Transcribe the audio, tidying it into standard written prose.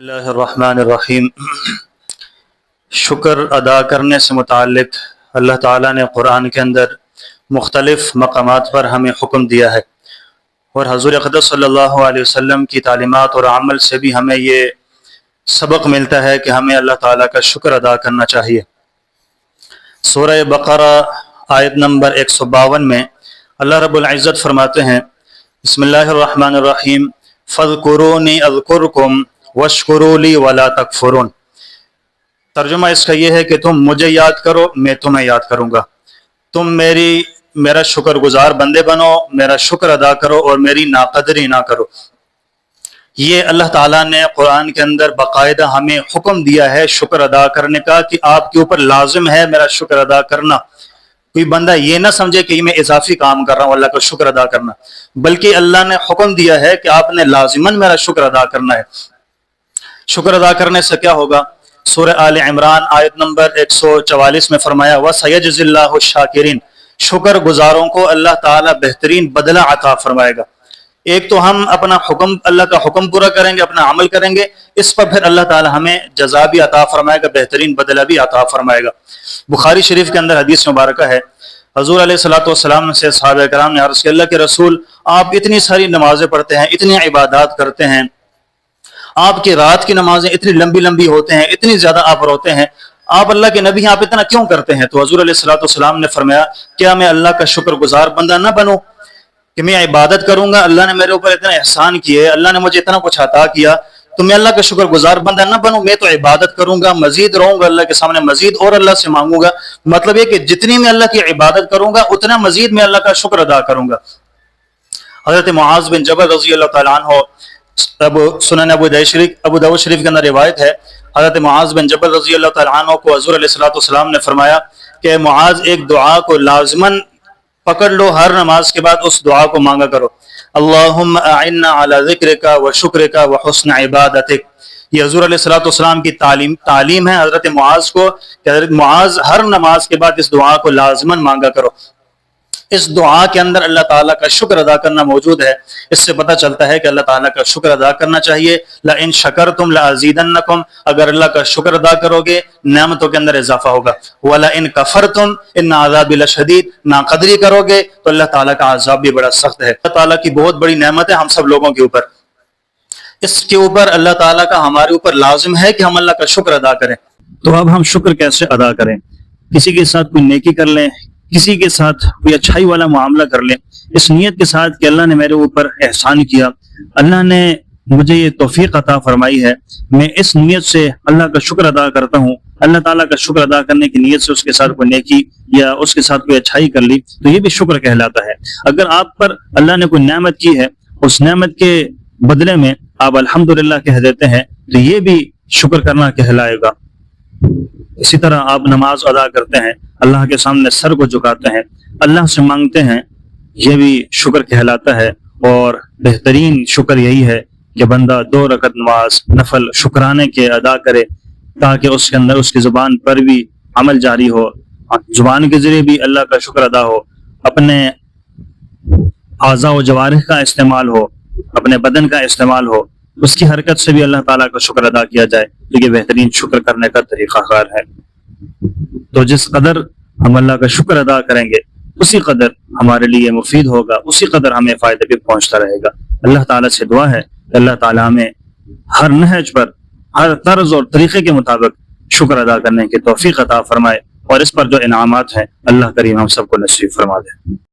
बिस्मिल्लाहिर्रहमानिर्रहीम। शुक्र अदा करने से मुताल्लिक़ अल्लाह ताला ने कुरान के अंदर मुख्तलिफ़ मकामात पर हमें हुक्म दिया है और हज़ूर अक़दस सल्लल्लाहु अलैहि वसल्लम की तालीमात और अमल से भी हमें ये सबक मिलता है कि हमें अल्लाह ताला का शुक्र अदा करना चाहिए। सूरह बक़रा आयत नंबर 152 में अल्लाह रब्बुल इज़्ज़त फरमाते हैं, बिस्मिल्लाहिर्रहमानिर्रहीम, फ़ज़्कुरूनी अज़्कुरकुम वश्कुरूली वला तकफुरून। तर्जुमा इसका यह है कि तुम मुझे याद करो, मैं तुम्हें याद करूँगा। तुम मेरा शुक्रगुजार बंदे बनो, मेरा शुक्र अदा करो और मेरी नाकदरी ना करो। ये अल्लाह ताला ने कुरान के अंदर बाकायदा हमें हुक्म दिया है शुक्र अदा करने का, कि आपके ऊपर लाजिम है मेरा शुक्र अदा करना। कोई बंदा ये ना समझे कि मैं इजाफी काम कर रहा हूँ अल्लाह का शुक्र अदा करना, बल्कि अल्लाह ने हुक्म दिया है कि आपने लाजिमन मेरा शुक्र अदा करना है। शुक्र अदा करने से क्या होगा? सूरह आले इमरान आयत नंबर 144 में फरमाया, वसयजज़िल्लाहु शाकिरीन, शुक्र गुजारों को अल्लाह ताला बेहतरीन बदला अता फरमाएगा। एक तो हम अपना हुक्म, अल्लाह का हुक्म पूरा करेंगे, अपना अमल करेंगे, इस पर फिर अल्लाह ताला हमें जज़ा भी अता फरमाएगा, बेहतरीन बदला भी अता फरमाएगा। बुखारी शरीफ के अंदर हदीस मुबारक है, हज़ूर अलैहिस्सलातु वस्सलाम से सहाबा किराम ने अर्ज़ किया, अल्लाह के रसूल, आप इतनी सारी नमाजें पढ़ते हैं, इतनी इबादत करते हैं, आपकी रात की नमाजें इतनी लंबी लंबी होते हैं, इतनी ज्यादा आप रोते हैं, आप अल्लाह के नबी आप इतना क्यों करते हैं? तो हज़ूर अलैहिस्सलातु वस्सलाम ने फरमाया, क्या मैं अल्लाह का शुक्रगुजार बंदा ना बनूं कि मैं इबादत करूंगा, अल्लाह ने मेरे ऊपर इतना एहसान किए, अल्लाह ने मुझे इतना कुछ अता किया, तो मैं अल्लाह का शुक्रगुजार बंदा ना बनूं? मैं तो इबादत करूंगा, मजीद रहूंगा अल्लाह के सामने, मजीद और अल्लाह से मांगूंगा। मतलब ये कि जितनी मैं अल्लाह की इबादत करूंगा उतना मजीद मैं अल्लाह का शुक्र अदा करूंगा। हज़रत मुआज़ बिन जबल रज़ी अल्लाह तआला अन्हु, सुनन अबू दाऊद शरीफ के अंदर रिवायत है, हज़रत मुआज़ बिन जबल रज़ी अल्लाह तआला अन्हु को हज़ूर अलैहिस्सलातु वस्सलाम ने फरमाया कि मुआज़, एक दुआ को लाज़िमन पकड़ लो, हर नमाज के बाद उस दुआ को मांगा करो, अल्लाहुम्मा अइन्ना अला ज़िक्रिका व शुक्रिका व हुस्न इबादतिक। ये हज़ूर अलैहिस्सलातु वस्सलाम की तालीम है हज़रत मुआज़ को कि हज़रत मुआज़ हर नमाज के बाद इस दुआ को लाज़िमन मांगा करो। इस दुआ के अंदर अल्लाह ताला का शुक्र अदा करना मौजूद है। इससे पता चलता है कि अल्लाह ताला का शुक्र अदा करना चाहिए। ला इन शकरतुम ला अज़ीदन्नकुम, अगर अल्लाह का शुक्र अदा करोगे नेमतों के अंदर इजाफा होगा। वला इन कफरतुम इन्न अज़ाबी लशदीद, नाक़दरी करोगे तो अल्लाह ताला का अज़ाब भी बड़ा सख्त है। अल्लाह ताला की बहुत बड़ी नेमत है हम सब लोगों के ऊपर। इसके ऊपर अल्लाह ताला का हमारे ऊपर लाजिम है कि हम अल्लाह का शुक्र अदा करें। तो अब हम शुक्र कैसे अदा करें? किसी के साथ कोई नेकी कर लें, किसी के साथ कोई अच्छाई वाला मामला कर लें, इस नीयत के साथ कि अल्लाह ने मेरे ऊपर एहसान किया, अल्लाह ने मुझे ये तौफीक अता फरमाई है, मैं इस नीयत से अल्लाह का शुक्र अदा करता हूँ। अल्लाह ताला का शुक्र अदा करने की नीयत से उसके साथ कोई नेकी या उसके साथ कोई अच्छाई कर ली तो ये भी शुक्र कहलाता है। अगर आप पर अल्लाह ने कोई नेमत की है, उस नेमत के बदले में आप अल्हम्दुलिल्लाह कह देते हैं तो ये भी शुक्र करना कहलाएगा। इसी तरह आप नमाज अदा करते हैं, अल्लाह के सामने सर को झुकाते हैं, अल्लाह से मांगते हैं, यह भी शुक्र कहलाता है। और बेहतरीन शुक्र यही है कि बंदा 2 रकत नमाज नफल शुक्राने के अदा करे, ताकि उसके अंदर उसकी जुबान पर भी अमल जारी हो, जुबान के जरिए भी अल्लाह का शुक्र अदा हो, अपने आज़ा व जवारिह का इस्तेमाल हो, अपने बदन का इस्तेमाल हो, उसकी हरकत से भी अल्लाह ताला का शुक्र अदा किया जाए। तो ये बेहतरीन शुक्र करने का तरीक़ाकार है। तो जिस कदर हम अल्लाह का शुक्र अदा करेंगे उसी कदर हमारे लिए मुफीद होगा, उसी कदर हमें फायदे भी पहुंचता रहेगा। अल्लाह ताला से दुआ है कि अल्लाह ताला हमें हर नहज पर, हर तर्ज और तरीके के मुताबिक शुक्र अदा करने की तौफीक अता फरमाए और इस पर जो इनामात हैं अल्लाह करीम हम सबको नसीब फरमा दे।